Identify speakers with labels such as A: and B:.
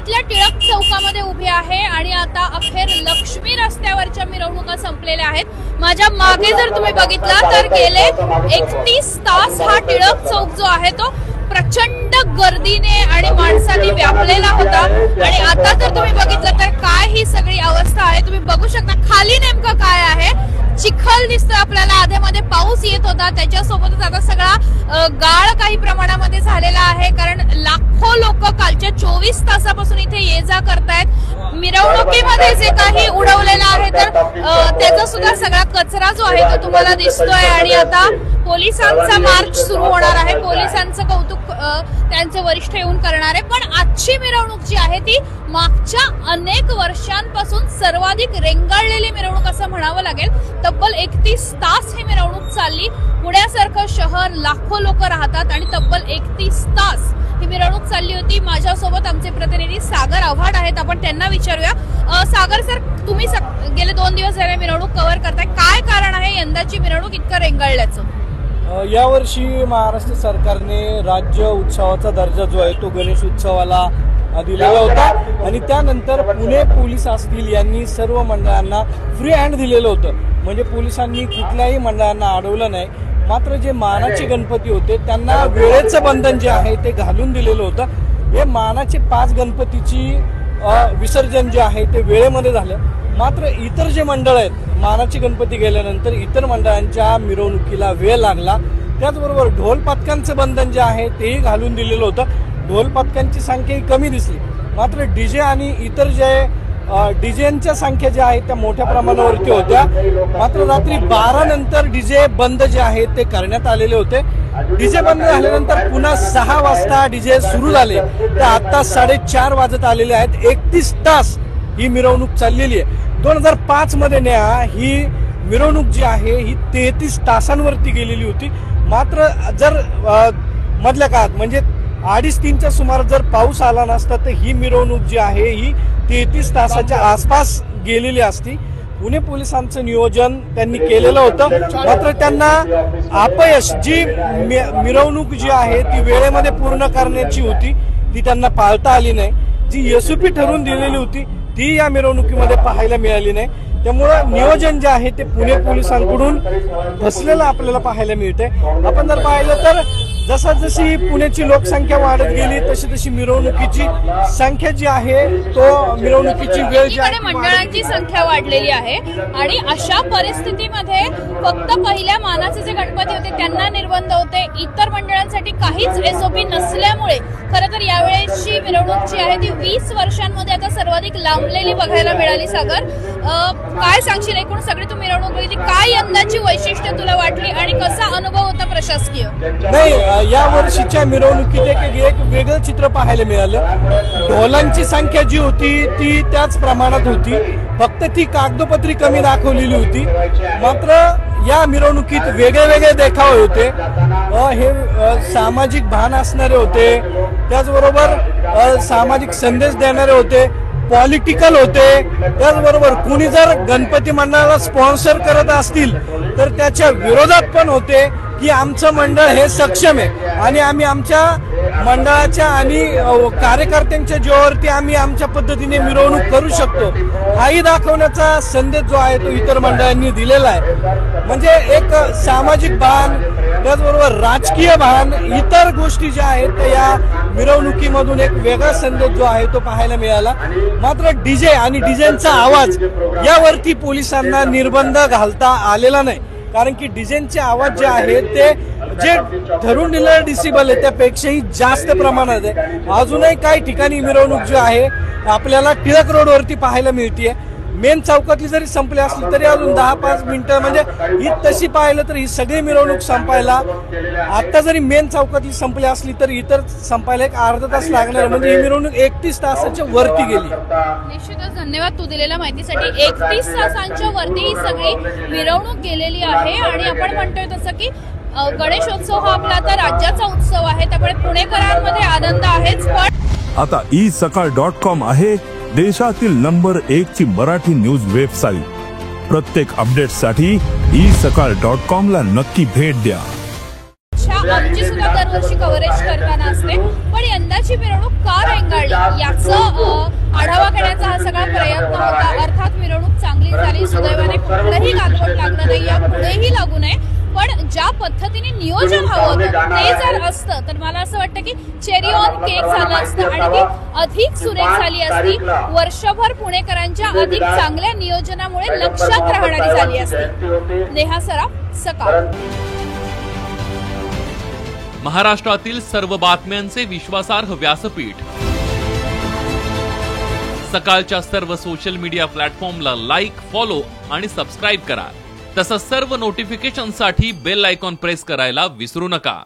A: पुण्यातल्या टिळक चौकामध्ये उभी आहे आणि आता अखेर लक्ष्मी रस्त्यावरच्या मिरवणुका संपलेल्या आहेत। माझ्या मागे जर तुम्ही बघितला तर गेले 31 तास हा टिळक चौक जो आहे तो प्रचंड गर्दीने आणि माणसांनी व्यापलेला होता आणि आता जर तुम्ही बघितलं तर काय ही सगळी अवस्था आहे। तुम्ही बघू शकता खाली नेमकं काय आहे, चिखल दिसतं आपल्याला, आधेमध्ये पाऊस येत होता, त्याच्यासोबतच आता सगळा गाळ काही प्रमाणामध्ये झालेला आहे कारण लाखो लोक कालच्या 24 तासापासून इथे ये जा करतायत। मिरवणुकीमध्ये जे काही उडवलेलं आहे तर त्याचा सुद्धा सगळा कचरा जो आहे तो तुम्हाला दिसतोय आणि आता पोलिसांचा मार्च सुरू होणार आहे। पोलिसांचं कौतुक त्यांचे वरिष्ठ येऊन करणार आहे, पण आजची मिरवणूक जी आहे ती मागच्या अनेक वर्षांपासून सर्वाधिक रेंगाळलेली मिरवणूक असं म्हणावं लागेल। तब्बल 31 तास ही मिरवणूक चालली। पुण्यासारखं शहर, लाखो लोक राहतात आणि तब्बल 31 तास ही मिरवणूक चालली होती। माझ्यासोबत आमचे प्रतिनिधी सागर आव्हाड आहेत, आपण त्यांना विचारूया। सागर सर, तुम्ही गेले 2 दिवस झाले मिरवणूक कव्हर करताय, काय कारण आहे यंदाची मिरवणूक इतकं रेंगाळल्याचं?
B: यावर्षी महाराष्ट्र सरकारने राज्य उत्सवाचा दर्जा जो आहे तो गणेश उत्सवाला दिलेला होता आणि त्यानंतर पुणे पोलीस असतील यांनी सर्व मंडळांना फ्री हँड दिलेलं होतं, म्हणजे पोलिसांनी कुठल्याही मंडळांना अडवलं नाही। मात्र जे मानाचे गणपती होते त्यांना वेळेचं बंधन जे आहे ते घालून दिलेलं होतं। हे मानाचे 5 गणपतीची विसर्जन जे आहे ते वेळेमध्ये झालं, मात्र इतर जे मंडळ आहेत मानाचे गणपती गेल्यानंतर इतर मंडळांच्या मिरवणुकीला वेळ लागला। त्याचबरोबर ढोल पथकांचं बंधन जे आहे तेही घालून दिलेलं होतं। ढोल पथकांची संख्या कमी दिसली, मात्र डीजे आणि इतर जे डीजेंच्या संख्या ज्या आहेत त्या मोठ्या प्रमाणावरती होत्या। मात्र रात्री 12 नंतर डीजे बंद जे आहे ते करण्यात आलेले होते। डीजे बंद झाल्यानंतर पुन्हा 6 वाजता डीजे सुरू झाले, तर आता 4:30 वाजत आलेले आहेत। 31 तास ही मिरवणूक चाललेली आहे। 2005 मध्ये ही मिरवणूक जी आहे ही 33 तासांवरती गेलेली होती। मात्र जर मधल्या काळात म्हणजे 2:30-3च्या सुमारास जर पाऊस आला नसता तर ही मिरवणूक जी आहे ही 33 तासाच्या आसपास गेलेली असती। पुणे पोलिसांचं नियोजन त्यांनी केलेलं होतं, मात्र त्यांना अपयश, जी मिरवणूक जी आहे ती वेळेमध्ये पूर्ण करण्याची होती ती त्यांना पाळता आली नाही। जी एसओपी ठरवून दिलेली होती ती या मिरवणुकीमध्ये पाहायला मिळाली नाही। त्यामुळे नियोजन जे आहे ते पुणे पोलिसांकडून फसलेलं आपल्याला पाहायला मिळते। आपण जर पाहिलं तर जशी पुण्याची लोकसंख्या वाढत गेली तशी मिरवणुकीची संख्या जी आहे तो मिरवणुकीची वेळ जी आहे
A: मंडळांची संख्या वाढलेली आहे आणि अशा परिस्थितीमध्ये फक्त पहिल्या मानाचे जे गणपती होते त्यांना निर्बंध होते, इतर मंडळांसाठी काहीच एसओपी नसल्यामुळे खरं तर यावेळेची मिरवणूक जी आहे ती 20 वर्षांमध्ये आता सर्वाधिक लांबलेली बघायला मिळाली। सागर, काय सांगशील, एकूण सगळी तू मिरवणूक बघितली, काय यंदाची वैशिष्ट्य तुला वाटली आणि कसा अनुभव होता प्रशासकीय?
B: नाही, या वर्षीच्या मिरवणुकीत एक वेगळं चित्र पाहायला मिळालं। ढोलांची संख्या जी होती ती त्याच प्रमाणात होती, फक्त ती कागदोपत्री कमी दाखवलेली होती। मात्र या मिरवणुकीत वेगळे देखावे होते, हे सामाजिक भान असणारे होते, त्याचबरोबर सामाजिक संदेश देणारे होते, पॉलिटिकल होते। त्याचबरोबर कुणी जर गणपती मंडळाला स्पॉन्सर करत असतील तर त्याच्या विरोधात पण होते की आमचं मंडळ हे सक्षम आहे आणि आम्ही आमच्या मंडळाच्या आणि कार्यकर्त्यांच्या जीवावरती आम्ही आमच्या पद्धतीने मिरवणूक करू शकतो, हाही दाखवण्याचा संदेश जो आहे तो इतर मंडळांनी दिलेला आहे। म्हणजे एक सामाजिक भान, त्याचबरोबर राजकीय भान, इतर गोष्टी ज्या आहेत त्या या मिरवणुकीमधून एक वेगळा संदेश जो आहे तो पाहायला मिळाला। मात्र डीजे आणि डीजेंचा आवाज यावरती पोलिसांना निर्बंध घालता आलेला नाही, कारण की डीजेंचे आवाज जे आहेत ते जे ठरवून दिलेलं डिसिबल आहे त्यापेक्षाही जास्त प्रमाणात आहे। अजूनही काही ठिकाणी मिरवणूक जी आहे आपल्याला टिळक रोडवरती पाहायला मिळते। मेन चौकातली जरी संपली असली तरी अजून 10-5 मिनिटं, म्हणजे ही तशी पाहिलं तर ही सगळी मिरवणूक संपायला आता जरी मेन चौकातली संपली असली तर इतर संपायला एक अर्धा तास लागणार, म्हणजे ही मिरवणूक 31 तासाच्या वरती गेली।
A: निश्चितच धन्यवाद तू दिलेल्या माहितीसाठी। 31 तासांच्या वरती ही सगळी मिरवणूक गेलेली आहे आणि आपण म्हणतोय तसं की गणेशोत्सव हा आपला आता राज्याचा उत्सव आहे, त्यामुळे पुणेकरांमध्ये आनंद आहेच। पण
C: आता isakal.com आहे देशातील नंबर 1 ची मराठी न्यूज वेबसाईट। प्रत्येक अपडेटसाठी isakal.com ला नक्की भेट द्या।
A: याची सुद्धा दरवर्षी कव्हरेज करताना असते, पण यंदाची मिरवणूक का रेंगाळली याचं आढावा घेण्याचा हा सगळा प्रयत्न होता. अर्थात मिरवणूक चांगली झाली, सुदैवाने कुठलंही गालबोट लागलं नाही, या पुढेही लागू नये, पण ज्या पद्धतीने नियोजन हवं होतं ते जर असतं तर मला असं वाटतं की चेरी ऑन केक झालं असतं आणि ती अधिक सुरेख झाली असती. वर्षभर पुणेकरांच्या अधिक चांगल्या नियोजनामुळे लक्षात राहणारी झाली असती. नेहा सराफ, सकाळ.
D: महाराष्ट्रातील सर्व बातम्यांचे विश्वासार्ह व्यासपीठ. सकाळच्या सर्व सोशल मीडिया प्लॅटफॉर्मला लाईक, फॉलो आणि सबस्क्राईब करा. तसंच सर्व नोटिफिकेशनसाठी बेल आयकॉन प्रेस करायला विसरू नका.